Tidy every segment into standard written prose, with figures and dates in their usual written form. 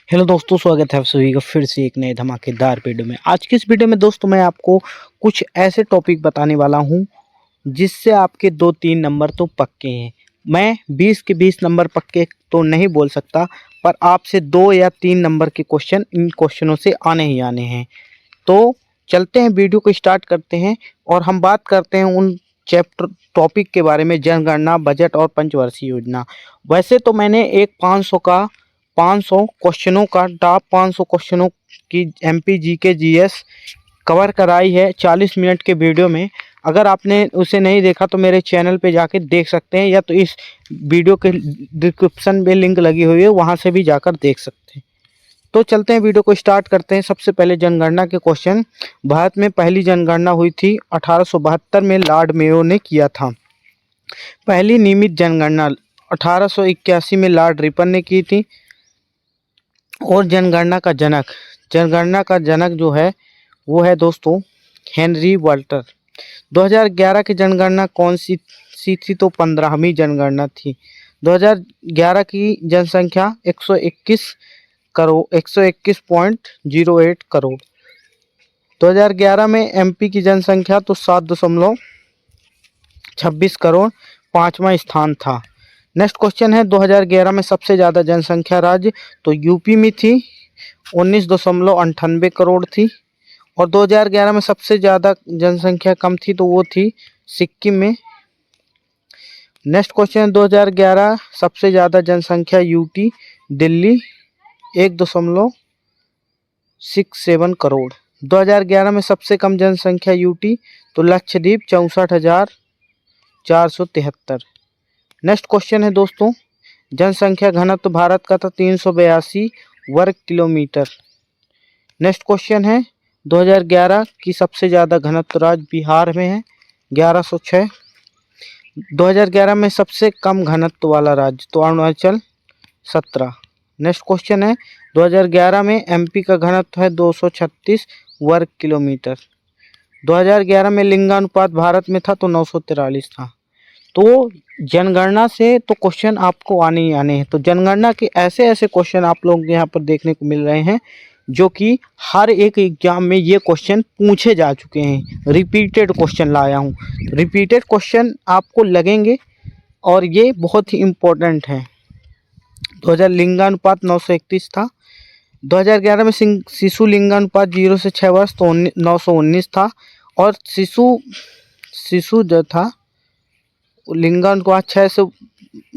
Hello दोस्तों, स्वागत है आप सभी का फिर से एक नए धमाकेदार वीडियो में। आज की इस वीडियो में दोस्तों मैं आपको कुछ ऐसे टॉपिक बताने वाला हूं जिससे आपके 2-3 नंबर तो पक्के हैं। मैं 20 के 20 नंबर पक्के तो नहीं बोल सकता, पर आपसे 2 या 3 नंबर के क्वेश्चन इन क्वेश्चनों से आने ही आने हैं। तो चलते हैं, वीडियो को स्टार्ट करते हैं और हम बात करते हैं उन चैप्टर टॉपिक के बारे में, जनगणना, बजट और पंचवर्षीय योजना। वैसे तो मैंने एक 500 क्वेश्चनों का टॉप 500 क्वेश्चनों की एमपी जीके जीएस कवर कराई है 40 मिनट के वीडियो में। अगर आपने उसे नहीं देखा तो मेरे चैनल पे जाकर देख सकते हैं, या तो इस वीडियो के डिस्क्रिप्शन में लिंक लगी हुई है, वहां से भी जाकर देख सकते हैं। तो चलते हैं, वीडियो को स्टार्ट करते हैं। सबसे पहले जनगणना के क्वेश्चन। भारत में पहली जनगणना हुई थी 1872 में, लॉर्ड मेयो ने किया था। पहली नियमित जनगणना 1881 में लॉर्ड रिपन ने की थी। और जनगणना का जनक जो है वो है दोस्तों हेनरी वाल्टर। 2011 की जनगणना कौन सी थी? तो 15वीं जनगणना थी। 2011 की जनसंख्या 121.08 करोड़। 2011 में एमपी की जनसंख्या तो 7.26 करोड़, 5वां स्थान था। नेक्स्ट क्वेश्चन है, 2011 में सबसे ज़्यादा जनसंख्या राज्य तो यूपी में थी, 19.98 करोड़ थी। और 2011 में सबसे ज़्यादा जनसंख्या कम थी तो वो थी सिक्किम में। नेक्स्ट क्वेश्चन, 2011 सबसे ज़्यादा जनसंख्या यूटी दिल्ली 1.67 करोड़। 2011 में सबसे कम जनसंख्या यूटी तो लक्षद्वीप 64,473। नेक्स्ट क्वेश्चन है दोस्तों, जनसंख्या घनत्व भारत का था 382 वर्ग किलोमीटर। नेक्स्ट क्वेश्चन है, 2011 की सबसे ज़्यादा घनत्व राज्य बिहार में है 1106। 2011 में सबसे कम घनत्व वाला राज्य तो अरुणाचल 17। नेक्स्ट क्वेश्चन है, 2011 में एमपी का घनत्व है 236 वर्ग किलोमीटर। 2011 में लिंगानुपात भारत में था तो 943 था। तो जनगणना से तो क्वेश्चन आपको आने ही आने हैं। तो जनगणना के ऐसे ऐसे क्वेश्चन आप लोग यहाँ पर देखने को मिल रहे हैं जो कि हर एक एग्जाम में ये क्वेश्चन पूछे जा चुके हैं। रिपीटेड क्वेश्चन लाया हूँ, रिपीटेड क्वेश्चन आपको लगेंगे और ये बहुत ही इम्पोर्टेंट है। 2000 लिंगानुपात 931 था। 2011 में शिशु लिंगानुपात 0 से 6 वर्ष तो 919 था। और शिशु जो था लिंगानुपात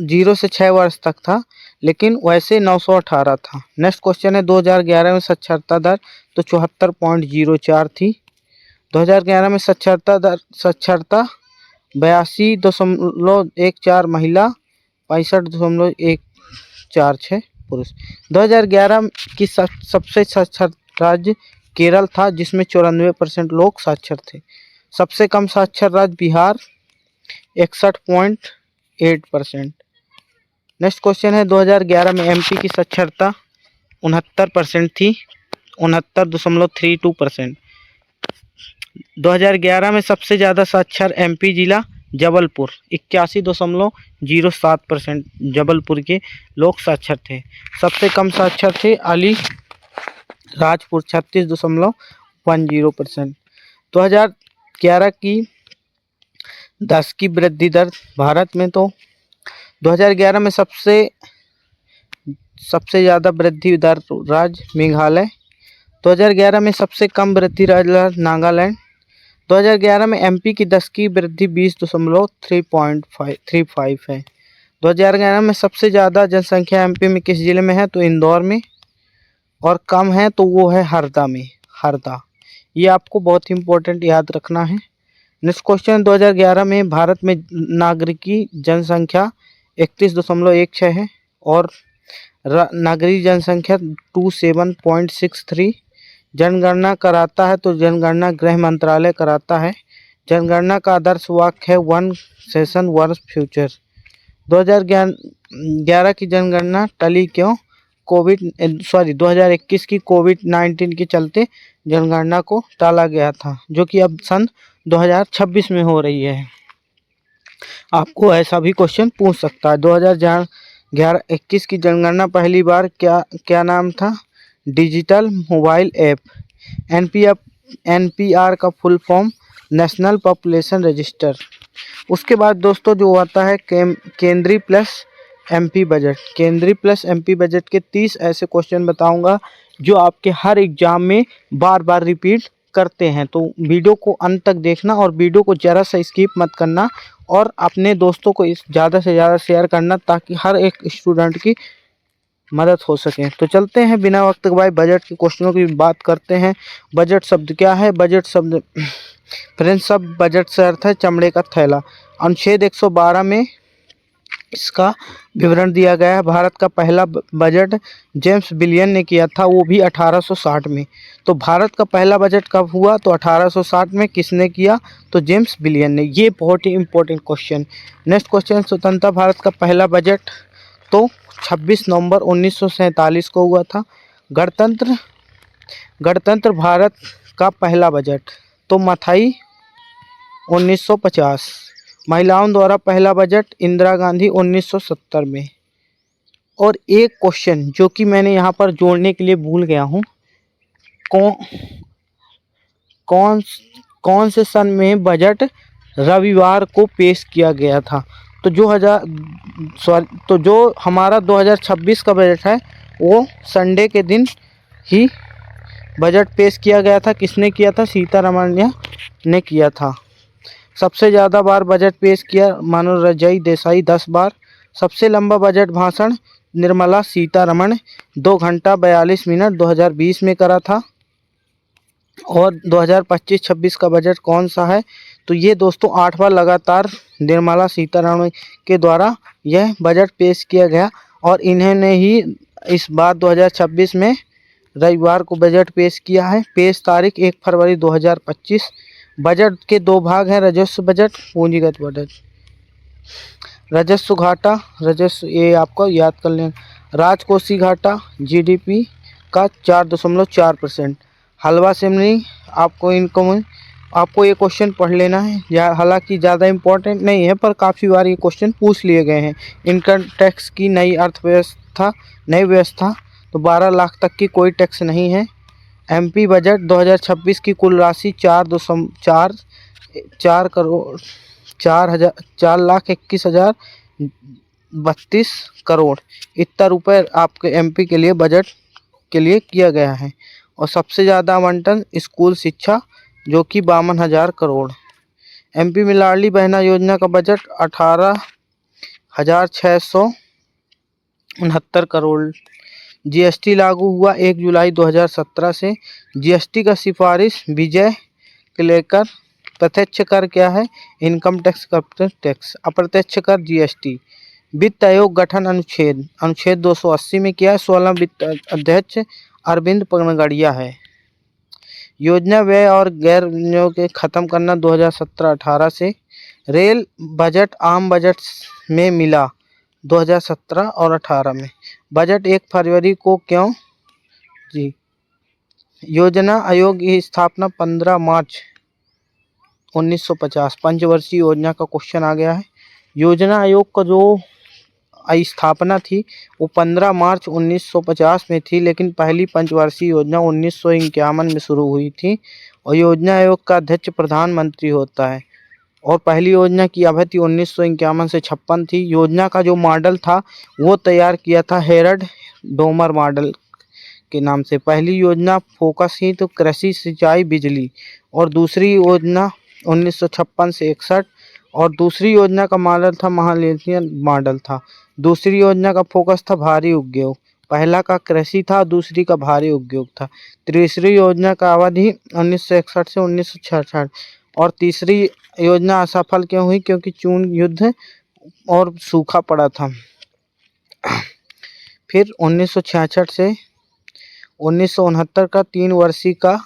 0 से 6 वर्ष तक था, लेकिन वैसे 918 था। नेक्स्ट क्वेश्चन है, 2011 में साक्षरता दर तो 74.04 थी। 2011 में साक्षरता 82.14 महिला, 65.146 पुरुष। 2011 की सबसे साक्षर राज्य केरल था, जिसमें 94% लोग साक्षर थे। सबसे कम साक्षर राज्य बिहार 61.8%। नेक्स्ट क्वेश्चन है, 2011 में एमपी की साक्षरता 69% थी, 69.32%। 2011 में सबसे ज़्यादा साक्षर एमपी जिला जबलपुर 81.07% जबलपुर के लोग साक्षर थे। सबसे कम साक्षर थे अली राजपुर 36.10%। 2011 की 10 की वृद्धि दर भारत में तो 2011 में सबसे ज़्यादा वृद्धि दर राज्य मेघालय। 2011 में सबसे कम वृद्धि राज्य नागालैंड। 2011 में एमपी की 10 की वृद्धि 20.35 है। 2011 में सबसे ज़्यादा जनसंख्या एमपी में किस जिले में है तो इंदौर में, और कम है तो वो है हरदा में, हरदा। ये आपको बहुत इम्पोर्टेंट याद रखना है। नेक्स्ट क्वेश्चन, 2011 में भारत में नागरिकी जनसंख्या 31.16 है और नागरिक जनसंख्या 27.63। जनगणना कराता है तो जनगणना गृह मंत्रालय कराता है। जनगणना का आदर्श वाक्य है वन सेशन वन फ्यूचर। 2011 की जनगणना टली क्यों? 2021 की कोविड-19 के चलते जनगणना को टाला गया था, जो कि अब सन 2026 में हो रही है। आपको ऐसा भी क्वेश्चन पूछ सकता है। 11-21 की जनगणना पहली बार क्या क्या नाम था? Digital mobile app. एनपीआर का full form national population register. उसके बाद दोस्तों जो आता है केंद्रीय प्लस एमपी बजट। केंद्रीय प्लस एमपी बजट के 30 ऐसे क्वेश्चन बताऊंगा जो आपके हर एग्जाम में बार बार रिपीट करते हैं। तो वीडियो को अंत तक देखना और वीडियो को ज़रा सा स्किप मत करना और अपने दोस्तों को इस ज़्यादा से ज़्यादा शेयर करना ताकि हर एक स्टूडेंट की मदद हो सके। तो चलते हैं बिना वक्त गवाए बजट के क्वेश्चनों की बात करते हैं। बजट शब्द क्या है? बजट शब्द फ्रेंड्स शब्द बजट से अर्थ है चमड़े का थैला। अनुच्छेद 112 में इसका विवरण दिया गया है। भारत का पहला बजट जेम्स बिलियन ने किया था, वो भी 1860 में। तो भारत का पहला बजट कब हुआ? तो 1860 में। किसने किया? तो जेम्स बिलियन ने। ये बहुत ही इंपॉर्टेंट क्वेश्चन। नेक्स्ट क्वेश्चन, स्वतंत्रता भारत का पहला बजट तो 26 नवंबर 1947 को हुआ था। गणतंत्र भारत का पहला बजट तो मथाई 1950। महिलाओं द्वारा पहला बजट इंदिरा गांधी 1970 में। और एक क्वेश्चन जो कि मैंने यहाँ पर जोड़ने के लिए भूल गया हूँ, कौन कौन से सन में बजट रविवार को पेश किया गया था? तो जो हमारा 2026 का बजट है वो संडे के दिन ही बजट पेश किया गया था। किसने किया था? सीतारमण ने किया था। सबसे ज़्यादा बार बजट पेश किया मनोरंजन देसाई 10 बार। सबसे लंबा बजट भाषण निर्मला सीतारमण 2 घंटा 42 मिनट 2020 में करा था। और 2025-26 का बजट कौन सा है? तो ये दोस्तों 8वां लगातार निर्मला सीतारमण के द्वारा यह बजट पेश किया गया और इन्होंने ही इस बार 2026 में रविवार को बजट पेश किया है। पेश तारीख 1 फरवरी 2025। बजट के 2 भाग हैं, राजस्व बजट, पूंजीगत बजट। राजस्व ये आपको याद कर लें। राजकोषीय घाटा जीडीपी का 4.4%। हलवा सेमनी आपको ये क्वेश्चन पढ़ लेना है, या हालांकि ज़्यादा इम्पोर्टेंट नहीं है पर काफ़ी बार ये क्वेश्चन पूछ लिए गए हैं। इनकम टैक्स की नई व्यवस्था तो 12 लाख तक की कोई टैक्स नहीं है। एमपी बजट 2026 की कुल राशि 4,21,032 करोड़ इतना रुपये आपके एमपी के लिए बजट के लिए किया गया है। और सबसे ज़्यादा आवंटन स्कूल शिक्षा जो कि 52,000 करोड़। एमपी में लाडली बहना योजना का बजट 18,669 करोड़। जीएसटी लागू हुआ 1 जुलाई 2017 से। जीएसटी का सिफारिश विजय के लेकर। प्रत्यक्ष कर क्या है? Income tax, capital tax. अप्रत्यक्ष कर जीएसटी। वित्त आयोग गठन अनुच्छेद 280 में किया है। 16 वित्त अध्यक्ष अरविंद पनगड़िया है। योजना व्यय और गैर विनियोग के खत्म करना 2017-18 से। रेल बजट आम बजट में मिला 2017 और 18 में। बजट 1 फरवरी को क्यों? जी, योजना आयोग की स्थापना 15 मार्च 1950। पंचवर्षीय योजना का क्वेश्चन आ गया है। योजना आयोग का जो स्थापना थी वो 15 मार्च 1950 में थी, लेकिन पहली पंचवर्षीय योजना 1951 में शुरू हुई थी। और योजना आयोग का अध्यक्ष प्रधानमंत्री होता है। और पहली योजना की अवधि 1951 से 56 थी। योजना का जो मॉडल था वो तैयार किया था हेरल्ड डोमर मॉडल के नाम से। पहली योजना फोकस ही तो कृषि, सिंचाई, बिजली। और दूसरी योजना 1956 से 61। और दूसरी योजना का मॉडल था महालेशियन मॉडल था। दूसरी योजना का फोकस था भारी उद्योग। पहला का कृषि था, दूसरी का भारी उद्योग था। तीसरी योजना का अवधि 1961 से 1966। और तीसरी योजना असफल क्यों हुई? क्योंकि चीन युद्ध और सूखा पड़ा था। फिर 1966 से 1969 का 3 वर्षीय का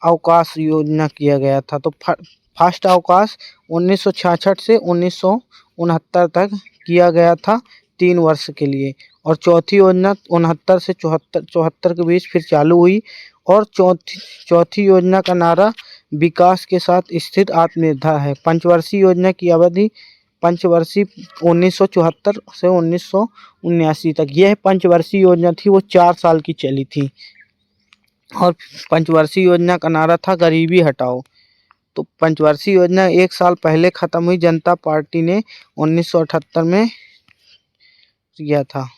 अवकाश योजना किया गया था। तो फर्स्ट अवकाश 1966 से 1969 तक किया गया था 3 वर्ष के लिए। और चौथी योजना 69 से 74 के बीच फिर चालू हुई। और चौथी योजना का नारा विकास के साथ स्थिर आत्मनिर्भर है। पंचवर्षीय योजना की अवधि पंचवर्षीय 1974 से 1979 तक। यह पंचवर्षीय योजना थी, वो 4 साल की चली थी। और पंचवर्षीय योजना का नारा था गरीबी हटाओ। तो पंचवर्षीय योजना 1 साल पहले ख़त्म हुई, जनता पार्टी ने 1978 में किया था।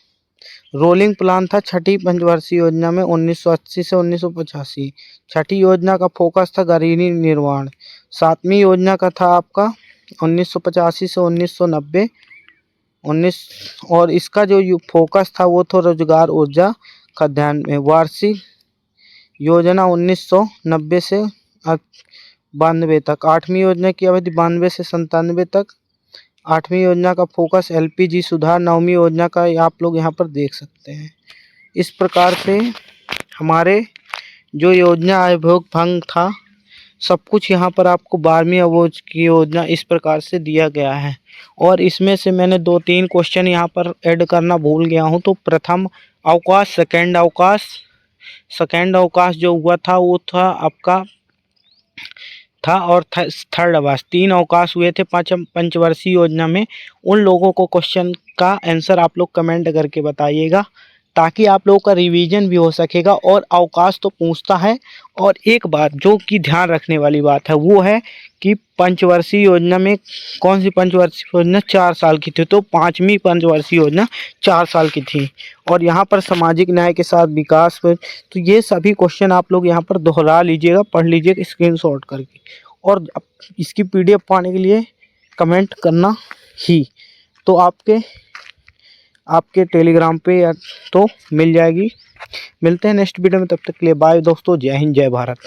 रोलिंग प्लान था छठी पंचवर्षीय योजना में 1980 से 1985। छठी योजना का फोकस था गरीबी निर्वाण। 7वीं योजना का था आपका 1985 से 1990 और इसका जो फोकस था वो था रोजगार ऊर्जा खाद्यान्न में। वार्षिक योजना 1990 से 92 तक। 8वीं योजना की अवधि 92 से 97 तक। 8वीं योजना का फोकस एलपीजी सुधार। 9वीं योजना का आप लोग यहाँ पर देख सकते हैं। इस प्रकार से हमारे जो योजना आयोग भंग था, सब कुछ यहाँ पर आपको 12वीं आयोग की योजना इस प्रकार से दिया गया है। और इसमें से मैंने 2-3 क्वेश्चन यहाँ पर ऐड करना भूल गया हूँ। तो प्रथम अवकाश, सेकेंड अवकाश जो हुआ था वो था आपका और थर्ड आवास। 3 अवकाश हुए थे पंचवर्षीय योजना में। उन लोगों को क्वेश्चन का आंसर आप लोग कमेंट करके बताइएगा, ताकि आप लोगों का रिवीजन भी हो सकेगा। और अवकाश तो पूछता है। और एक बात जो कि ध्यान रखने वाली बात है वो है कि पंचवर्षीय योजना में कौन सी पंचवर्षीय योजना 4 साल की थी, तो 5वीं पंचवर्षीय योजना 4 साल की थी। और यहाँ पर सामाजिक न्याय के साथ विकास पर, तो ये सभी क्वेश्चन आप लोग यहाँ पर दोहरा लीजिएगा, पढ़ लीजिएगा स्क्रीनशॉट करके। और इसकी पीडीएफ पाने के लिए कमेंट करना ही, तो आपके टेलीग्राम पे तो मिल जाएगी। मिलते हैं नेक्स्ट वीडियो में, तब तक के लिए बाय दोस्तों। जय हिंद, जय भारत।